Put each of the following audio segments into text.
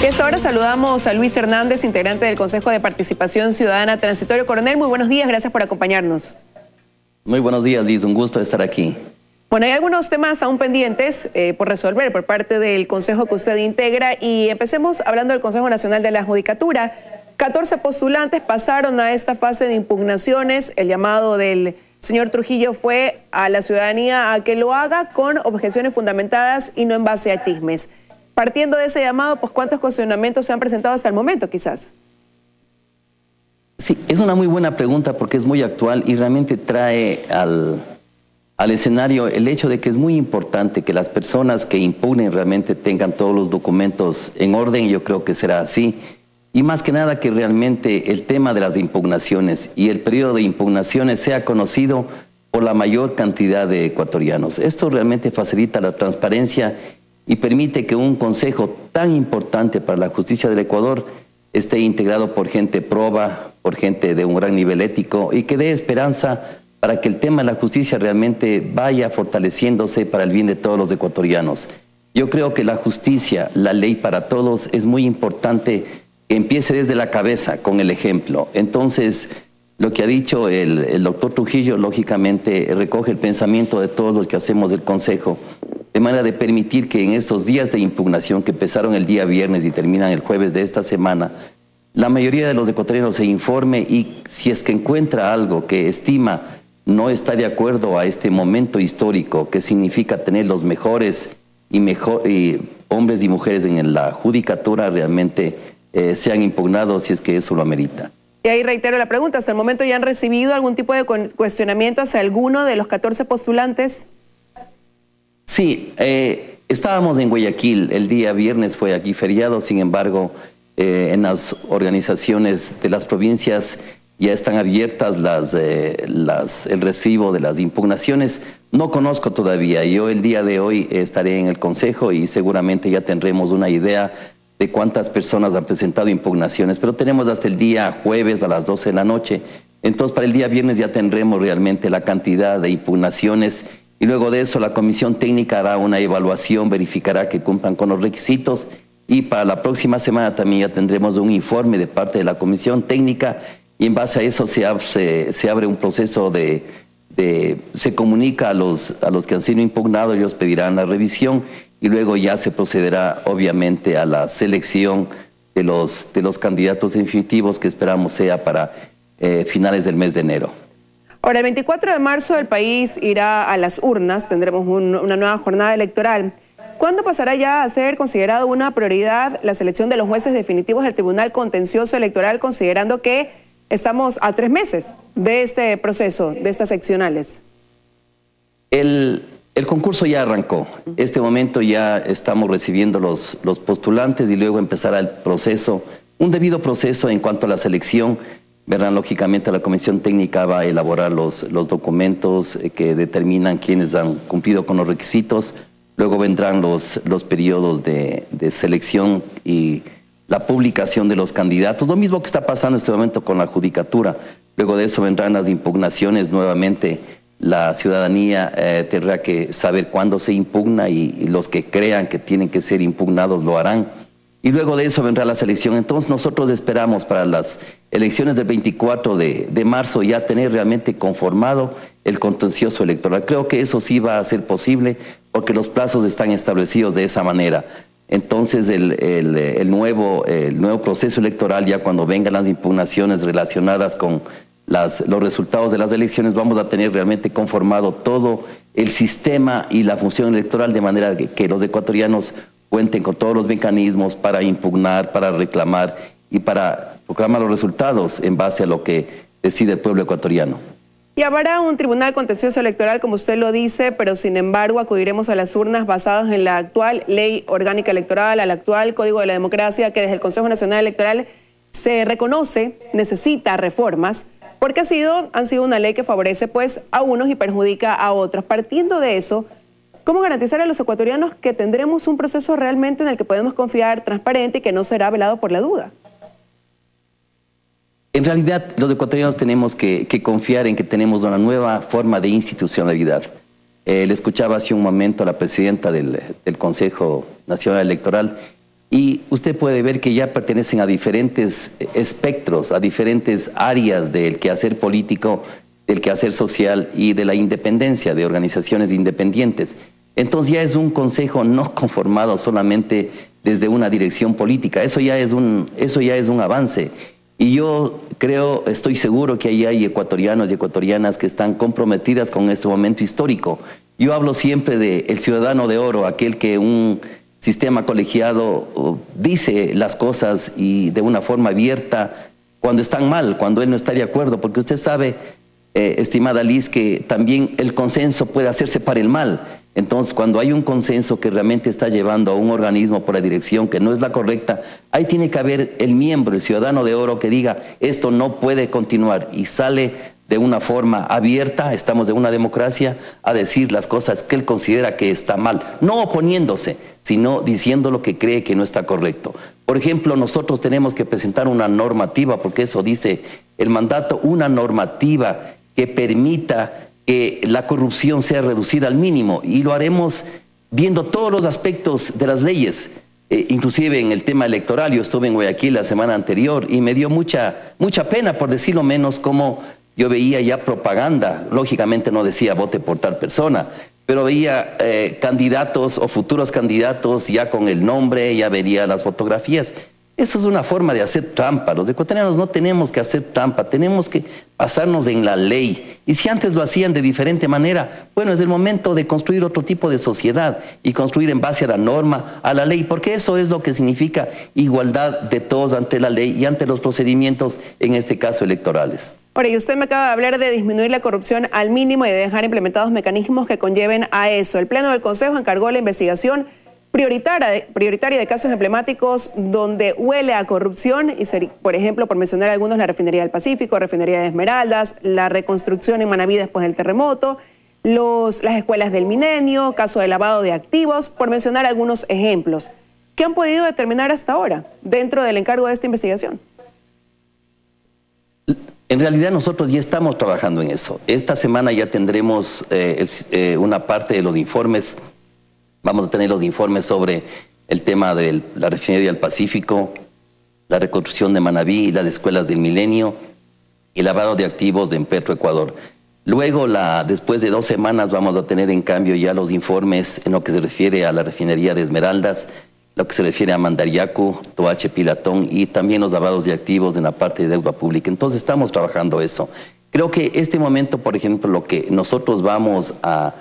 Y a esta hora saludamos a Luis Hernández, integrante del Consejo de Participación Ciudadana Transitorio. Coronel, muy buenos días, gracias por acompañarnos. Muy buenos días, Liz, un gusto estar aquí. Bueno, hay algunos temas aún pendientes por resolver por parte del Consejo que usted integra y empecemos hablando del Consejo Nacional de la Judicatura. 14 postulantes pasaron a esta fase de impugnaciones. El llamado del señor Trujillo fue a la ciudadanía a que lo haga con objeciones fundamentadas y no en base a chismes. Partiendo de ese llamado, pues ¿cuántos cuestionamientos se han presentado hasta el momento, quizás? Sí, es una muy buena pregunta porque es muy actual y realmente trae al escenario el hecho de que es muy importante que las personas que impugnen realmente tengan todos los documentos en orden. Yo creo que será así. Y más que nada que realmente el tema de las impugnaciones y el periodo de impugnaciones sea conocido por la mayor cantidad de ecuatorianos. Esto realmente facilita la transparencia y permite que un consejo tan importante para la justicia del Ecuador esté integrado por gente proba, por gente de un gran nivel ético y que dé esperanza para que el tema de la justicia realmente vaya fortaleciéndose para el bien de todos los ecuatorianos. Yo creo que la justicia, la ley para todos, es muy importante que empiece desde la cabeza con el ejemplo. Entonces, lo que ha dicho el doctor Trujillo, lógicamente, recoge el pensamiento de todos los que hacemos el Consejo, de manera de permitir que en estos días de impugnación que empezaron el día viernes y terminan el jueves de esta semana, la mayoría de los ecuatorianos se informe y si es que encuentra algo que estima no está de acuerdo a este momento histórico que significa tener los mejores y hombres y mujeres en la judicatura, realmente sean impugnados si es que eso lo amerita. Y ahí reitero la pregunta, ¿hasta el momento ya han recibido algún tipo de cuestionamiento hacia alguno de los 14 postulantes? Sí, estábamos en Guayaquil, el día viernes fue aquí feriado, sin embargo, en las organizaciones de las provincias ya están abiertas el recibo de las impugnaciones. No conozco todavía, yo el día de hoy estaré en el Consejo y seguramente ya tendremos una idea de cuántas personas han presentado impugnaciones, pero tenemos hasta el día jueves a las 12 de la noche, entonces para el día viernes ya tendremos realmente la cantidad de impugnaciones. Y luego de eso la comisión técnica hará una evaluación, verificará que cumplan con los requisitos y para la próxima semana también ya tendremos un informe de parte de la comisión técnica y en base a eso se abre un proceso se comunica a los que han sido impugnados, ellos pedirán la revisión y luego ya se procederá obviamente a la selección de los candidatos definitivos que esperamos sea para finales del mes de enero. Ahora, el 24 de marzo el país irá a las urnas, tendremos una nueva jornada electoral. ¿Cuándo pasará ya a ser considerado una prioridad la selección de los jueces definitivos del Tribunal Contencioso Electoral, considerando que estamos a 3 meses de este proceso, de estas seccionales? El concurso ya arrancó. Este momento ya estamos recibiendo los postulantes y luego empezará el proceso, un debido proceso en cuanto a la selección. Verán, lógicamente la comisión técnica va a elaborar los documentos que determinan quiénes han cumplido con los requisitos. Luego vendrán los periodos de selección y la publicación de los candidatos. Lo mismo que está pasando en este momento con la judicatura. Luego de eso vendrán las impugnaciones. Nuevamente la ciudadanía tendrá que saber cuándo se impugna y los que crean que tienen que ser impugnados lo harán. Y luego de eso vendrá la selección. Entonces nosotros esperamos para las elecciones del 24 de marzo ya tener realmente conformado el contencioso electoral. Creo que eso sí va a ser posible porque los plazos están establecidos de esa manera. Entonces el nuevo proceso electoral, ya cuando vengan las impugnaciones relacionadas con los resultados de las elecciones, vamos a tener realmente conformado todo el sistema y la función electoral de manera que los ecuatorianos cuenten con todos los mecanismos para impugnar, para reclamar y para proclamar los resultados en base a lo que decide el pueblo ecuatoriano. Y habrá un tribunal contencioso electoral, como usted lo dice, pero sin embargo acudiremos a las urnas basadas en la actual ley orgánica electoral, al actual Código de la Democracia, que desde el Consejo Nacional Electoral se reconoce, necesita reformas, porque han sido una ley que favorece pues a unos y perjudica a otros. Partiendo de eso, ¿cómo garantizar a los ecuatorianos que tendremos un proceso realmente en el que podemos confiar, transparente y que no será velado por la duda? En realidad, los ecuatorianos tenemos que confiar en que tenemos una nueva forma de institucionalidad. Le escuchaba hace un momento a la presidenta del Consejo Nacional Electoral Y usted puede ver que ya pertenecen a diferentes espectros, a diferentes áreas del quehacer político, del quehacer social y de la independencia, de organizaciones independientes. Entonces ya es un consejo no conformado solamente desde una dirección política, eso ya es un avance. Y yo creo, estoy seguro que ahí hay ecuatorianos y ecuatorianas que están comprometidas con este momento histórico. Yo hablo siempre del ciudadano de oro, aquel que un sistema colegiado dice las cosas y de una forma abierta cuando están mal, cuando él no está de acuerdo, porque usted sabe, estimada Liz, que también el consenso puede hacerse para el mal. Entonces, cuando hay un consenso que realmente está llevando a un organismo por la dirección que no es la correcta, ahí tiene que haber el miembro, el ciudadano de oro que diga, esto no puede continuar, y sale de una forma abierta, estamos en una democracia, a decir las cosas que él considera que está mal, no oponiéndose, sino diciendo lo que cree que no está correcto. Por ejemplo, nosotros tenemos que presentar una normativa, porque eso dice el mandato, una normativa que permita que la corrupción sea reducida al mínimo, y lo haremos viendo todos los aspectos de las leyes, inclusive en el tema electoral. Yo estuve en Guayaquil la semana anterior y me dio mucha pena, por decirlo menos, como yo veía ya propaganda. Lógicamente no decía vote por tal persona, pero veía candidatos o futuros candidatos ya con el nombre, ya vería las fotografías. Eso es una forma de hacer trampa. Los ecuatorianos no tenemos que hacer trampa, tenemos que basarnos en la ley. Y si antes lo hacían de diferente manera, bueno, es el momento de construir otro tipo de sociedad y construir en base a la norma, a la ley, porque eso es lo que significa igualdad de todos ante la ley y ante los procedimientos, en este caso electorales. Ahora, y usted me acaba de hablar de disminuir la corrupción al mínimo y de dejar implementados mecanismos que conlleven a eso. El Pleno del Consejo encargó la investigación prioritaria de casos emblemáticos donde huele a corrupción, y por ejemplo, por mencionar algunos, la Refinería del Pacífico, Refinería de Esmeraldas, la reconstrucción en Manaví después del terremoto, las escuelas del Milenio, caso de lavado de activos, por mencionar algunos ejemplos. ¿Qué han podido determinar hasta ahora dentro del encargo de esta investigación? En realidad nosotros ya estamos trabajando en eso. Esta semana ya tendremos una parte de los informes. Vamos a tener los informes sobre el tema de la Refinería del Pacífico, la reconstrucción de Manaví, las escuelas del Milenio y el lavado de activos en Petroecuador. Luego, después de 2 semanas, vamos a tener en cambio ya los informes en lo que se refiere a la Refinería de Esmeraldas, lo que se refiere a Mandariacu, Toache, Pilatón, y también los lavados de activos en la parte de deuda pública. Entonces estamos trabajando eso. Creo que este momento, por ejemplo, lo que nosotros vamos a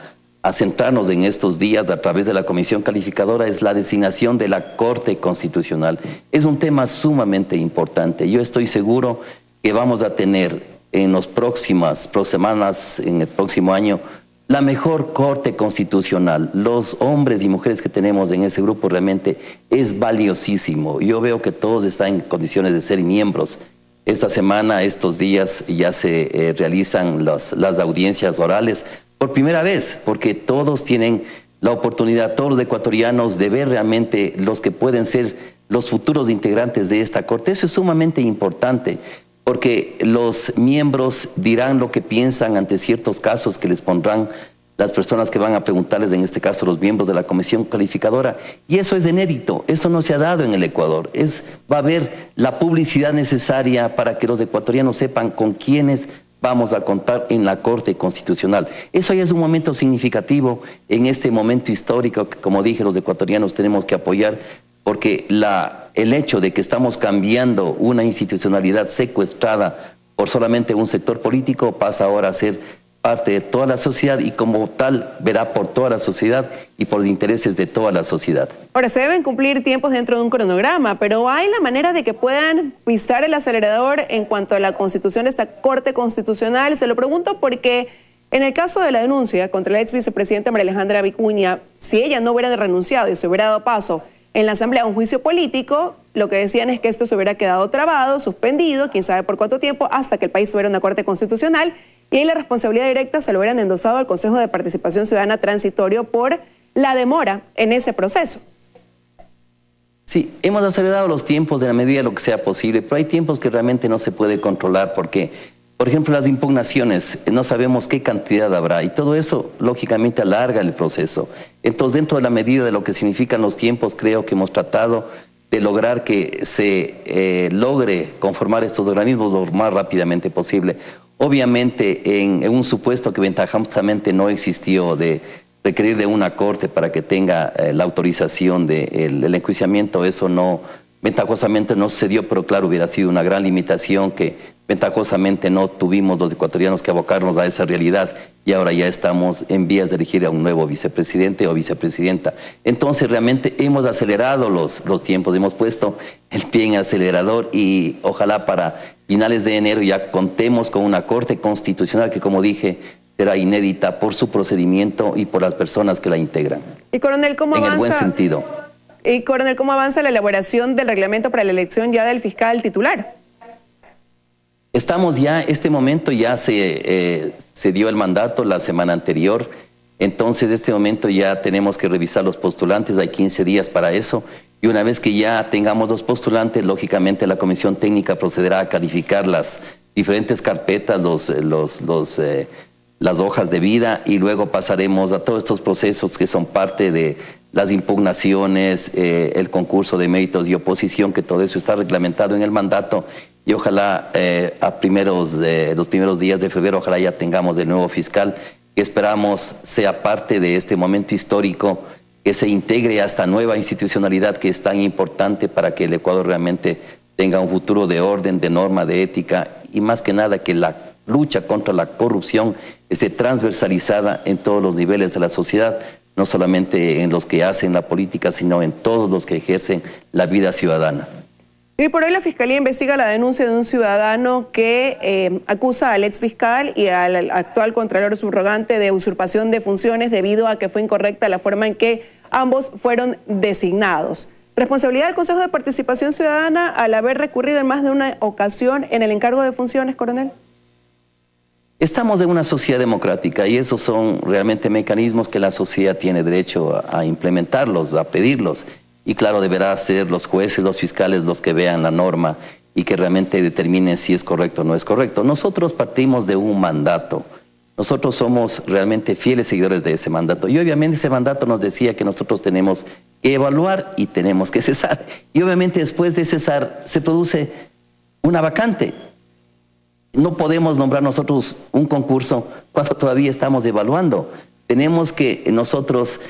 centrarnos en estos días a través de la Comisión Calificadora es la designación de la Corte Constitucional. Es un tema sumamente importante. Yo estoy seguro que vamos a tener en las próximas semanas, en el próximo año, la mejor Corte Constitucional. Los hombres y mujeres que tenemos en ese grupo realmente es valiosísimo. Yo veo que todos están en condiciones de ser miembros. Esta semana, estos días, ya se realizan las audiencias orales por primera vez, porque todos tienen la oportunidad, todos los ecuatorianos, de ver realmente los que pueden ser los futuros integrantes de esta Corte. Eso es sumamente importante, porque los miembros dirán lo que piensan ante ciertos casos que les pondrán las personas que van a preguntarles, en este caso los miembros de la Comisión Calificadora, y eso es inédito, eso no se ha dado en el Ecuador. Va a haber la publicidad necesaria para que los ecuatorianos sepan con quiénes vamos a contar en la Corte Constitucional. Eso ya es un momento significativo en este momento histórico que, como dije, los ecuatorianos tenemos que apoyar, porque el hecho de que estamos cambiando una institucionalidad secuestrada por solamente un sector político pasa ahora a ser parte de toda la sociedad, y como tal verá por toda la sociedad y por los intereses de toda la sociedad. Ahora, se deben cumplir tiempos dentro de un cronograma, pero ¿hay la manera de que puedan pisar el acelerador en cuanto a la constitución de esta Corte Constitucional? Se lo pregunto porque en el caso de la denuncia contra la ex vicepresidenta María Alejandra Vicuña, si ella no hubiera renunciado y se hubiera dado paso en la Asamblea a un juicio político, lo que decían es que esto se hubiera quedado trabado, suspendido, quién sabe por cuánto tiempo, hasta que el país tuviera una Corte Constitucional, y ahí la responsabilidad directa se lo hubieran endosado al Consejo de Participación Ciudadana Transitorio por la demora en ese proceso. Sí, hemos acelerado los tiempos de la medida de lo que sea posible, pero hay tiempos que realmente no se puede controlar porque, por ejemplo, las impugnaciones, no sabemos qué cantidad habrá, y todo eso lógicamente alarga el proceso. Entonces, dentro de la medida de lo que significan los tiempos, creo que hemos tratado de lograr que se logre conformar estos organismos lo más rápidamente posible. Obviamente, en un supuesto que ventajosamente no existió de requerir de una corte para que tenga la autorización del enjuiciamiento, eso no, ventajosamente no sucedió, pero claro, hubiera sido una gran limitación que ventajosamente no tuvimos los ecuatorianos que abocarnos a esa realidad y ahora ya estamos en vías de elegir a un nuevo vicepresidente o vicepresidenta. Entonces realmente hemos acelerado los tiempos, hemos puesto el pie en el acelerador y ojalá para finales de enero ya contemos con una corte constitucional que, como dije, será inédita por su procedimiento y por las personas que la integran. Y coronel, ¿cómo avanza? En el buen sentido. Y coronel, ¿cómo avanza la elaboración del reglamento para la elección ya del fiscal titular? Estamos ya, este momento ya se dio el mandato la semana anterior, entonces este momento ya tenemos que revisar los postulantes, hay 15 días para eso, y una vez que ya tengamos los postulantes, lógicamente la comisión técnica procederá a calificar las diferentes carpetas, las hojas de vida, y luego pasaremos a todos estos procesos que son parte de las impugnaciones, el concurso de méritos y oposición, que todo eso está reglamentado en el mandato, y ojalá los primeros días de febrero, ojalá ya tengamos el nuevo fiscal, que esperamos sea parte de este momento histórico, que se integre a esta nueva institucionalidad que es tan importante para que el Ecuador realmente tenga un futuro de orden, de norma, de ética, y más que nada que la lucha contra la corrupción esté transversalizada en todos los niveles de la sociedad, no solamente en los que hacen la política, sino en todos los que ejercen la vida ciudadana. Y por hoy la Fiscalía investiga la denuncia de un ciudadano que acusa al exfiscal y al actual Contralor Subrogante de usurpación de funciones debido a que fue incorrecta la forma en que ambos fueron designados. ¿Responsabilidad del Consejo de Participación Ciudadana al haber recurrido en más de una ocasión en el encargo de funciones, coronel? Estamos en una sociedad democrática y esos son realmente mecanismos que la sociedad tiene derecho a implementarlos, a pedirlos. Y claro, deberá ser los jueces, los fiscales los que vean la norma y que realmente determinen si es correcto o no es correcto. Nosotros partimos de un mandato. Nosotros somos realmente fieles seguidores de ese mandato. Y obviamente ese mandato nos decía que nosotros tenemos que evaluar y tenemos que cesar. Y obviamente después de cesar se produce una vacante. No podemos nombrar nosotros un concurso cuando todavía estamos evaluando. Tenemos que nosotros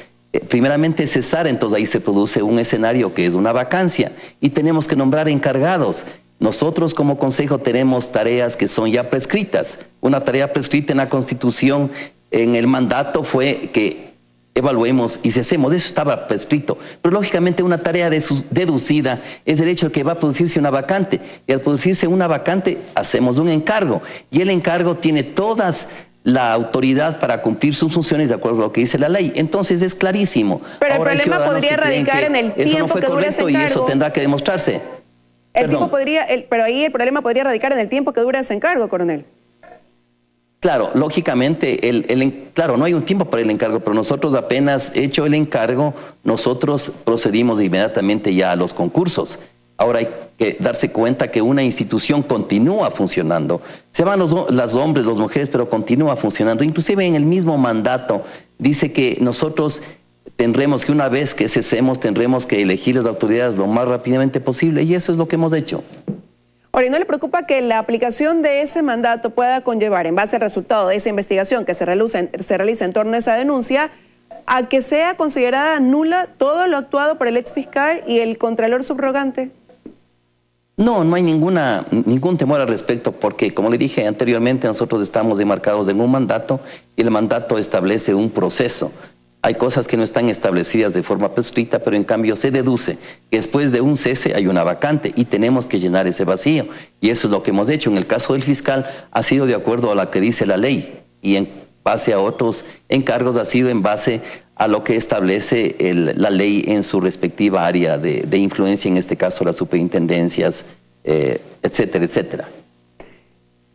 primeramente cesar, entonces ahí se produce un escenario que es una vacancia y tenemos que nombrar encargados. Nosotros como Consejo tenemos tareas que son ya prescritas. Una tarea prescrita en la Constitución, en el mandato, fue que evaluemos y cesemos. Eso estaba prescrito. Pero lógicamente una tarea deducida es el hecho de que va a producirse una vacante. Y al producirse una vacante hacemos un encargo. Y el encargo tiene todas la autoridad para cumplir sus funciones de acuerdo a lo que dice la ley. Entonces es clarísimo. Pero ahora el problema podría radicar en el tiempo que dura ese encargo. Y eso tendrá que demostrarse. Pero ahí el problema podría radicar en el tiempo que dura ese encargo, coronel. Claro, lógicamente, claro, no hay un tiempo para el encargo, pero nosotros apenas hecho el encargo, nosotros procedimos inmediatamente ya a los concursos. Ahora hay que darse cuenta que una institución continúa funcionando. Se van los hombres, las mujeres, pero continúa funcionando. Inclusive en el mismo mandato dice que nosotros tendremos que, una vez que cesemos, tendremos que elegir las autoridades lo más rápidamente posible, y eso es lo que hemos hecho. Ahora, ¿y no le preocupa que la aplicación de ese mandato pueda conllevar, en base al resultado de esa investigación que se realiza en torno a esa denuncia, a que sea considerada nula todo lo actuado por el exfiscal y el Contralor Subrogante? No, no hay ningún temor al respecto, porque como le dije anteriormente, nosotros estamos enmarcados en un mandato y el mandato establece un proceso. Hay cosas que no están establecidas de forma prescrita, pero en cambio se deduce que después de un cese hay una vacante y tenemos que llenar ese vacío. Y eso es lo que hemos hecho. En el caso del fiscal ha sido de acuerdo a lo que dice la ley y en base a otros encargos ha sido en base a lo que establece la ley en su respectiva área de influencia, en este caso las superintendencias, etcétera, etcétera.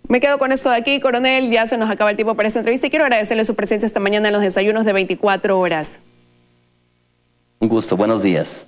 Me quedo con esto de aquí, coronel, ya se nos acaba el tiempo para esta entrevista y quiero agradecerle su presencia esta mañana en los desayunos de 24 horas. Un gusto, buenos días.